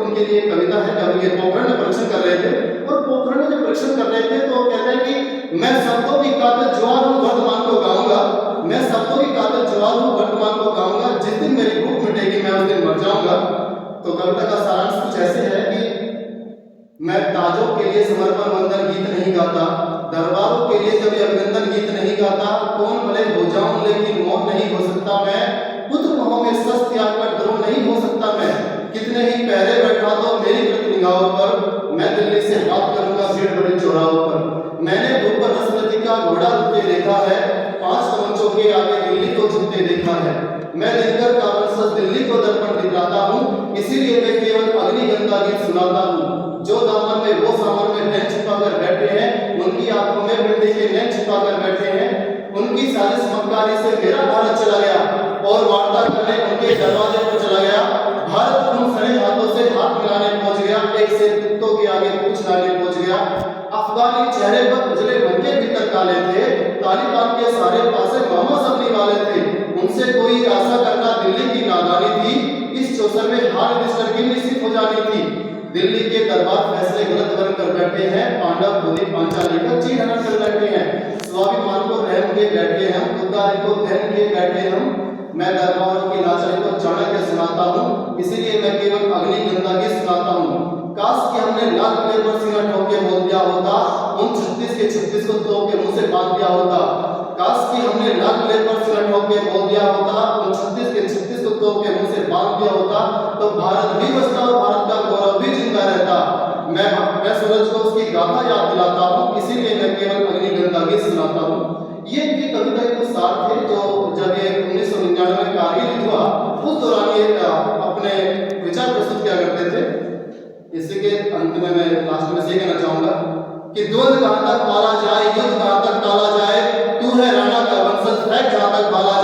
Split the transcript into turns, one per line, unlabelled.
उनके लिए कविता है। जब ये पोखरण में परीक्षण कर रहे थे और पोखरण में जब परीक्षण कर रहे थे तो कहते हैं कि मैं शब्दों की कातिल ज्वार हूँ वर्तमान को गाऊंगा, मैं शब्दों की कातिल ज्वार हूँ वर्तमान को गाऊंगा, जिस दिन मेरी भूख मिटेगी मैं उस दिन मर जाऊंगा। तो कविता का सारांश कुछ ऐसे है कि मैं ताजों के लिए समर्पण वंदन गीत नहीं गाता, दरबारों के लिए कभी अभिनंदन गीत नहीं गाता, कौन भले हो जाऊं लेकिन मौत नहीं हो सकता मैं, पुत्र मोह में सस त्याग कर द्रोह नहीं हो सकता मैं, कितने ही पहरे बैठा दो मेरी कृत निगाहों पर, मैं दिल्ली से हाथ करूंगा भीड़ बड़े चौराहों पर। मैंने ऊपर रसमती का घोड़ा रुकते देखा है, 5 तमंचों के आगे दिल्ली को झुकते देखा है, मैं दिनकर का वंशज दिल्ली को दर्पण दिखलाता हूँ, इसीलिए मैं केवल अग्निगंधा गीत सुनाता हूँ। जो दामन में वो सामन में नैन छिपाकर बैठे हैं, उनकी आंखों में बिल्ली के नैन छिपाकर बैठे हैं, उनकी साजिश मक्कारी से मेरा भारत चला गया और वार्ता करने उनके दरवाजे पर चला गया। भारत उन सड़े हाथों से हाथ मिलाने पहुंच गया, एक से कुत्तों के आगे पूछ लाने पहुंच गया। अफगानी चेहरे पर उजले मन के भीतर काले थे, तालिबान के सारे पासे मामा सबनी वाले थे, उनसे कोई आशा करना दिल्ली की नादानी थी, इस चौसर में हार रजिस्टर की निश्चित हो जानी थी। दिल्ली के दरबार फैसले गलत बन कर बैठे हैं, पांडव खुदी पांचाली का चीर हरण कर बैठे हैं, स्वाभिमान को रहम के बैठे हैं, खुददारी को दहन के बैठे हम, मैं दरबार की लाचारी को चाणक्य सुनाता हूँ, इसीलिए मैं केवल अग्निगंधा गीत सुनाता हूँ। काश कि हमने लाल किले पर सीना ठोक के बोल दिया होता, उन 36 के 36 को तोप के मुंह से बांध दिया होता। काश कि हमने लाल किले पर सीना ठोक के बोल दिया होता, उन 36 के 36 को तोप के मुंह से बांध दिया होता, तो भारत भी बचता और भारत का गौरव भी जिंदा रहता। मैं सूरज को उसकी गाथा याद दिलाता हूँ, इसीलिए मैं केवल अग्निगंधा गीत सुनाता हूँ। ये इनकी कविता के कुछ सार थे जो जब ये 1999 में कारगिल युद्ध हुआ उस दौरान ये अपने विचार प्रस्तुत किया करते थे। इसी के अंत में मैं लास्ट में ये कहना चाहूंगा कि द्वंद्व कहां तक पाला जाए, युद्ध कहां तक टाला जाए, तू है राणा का वंशज है जहां तक बाला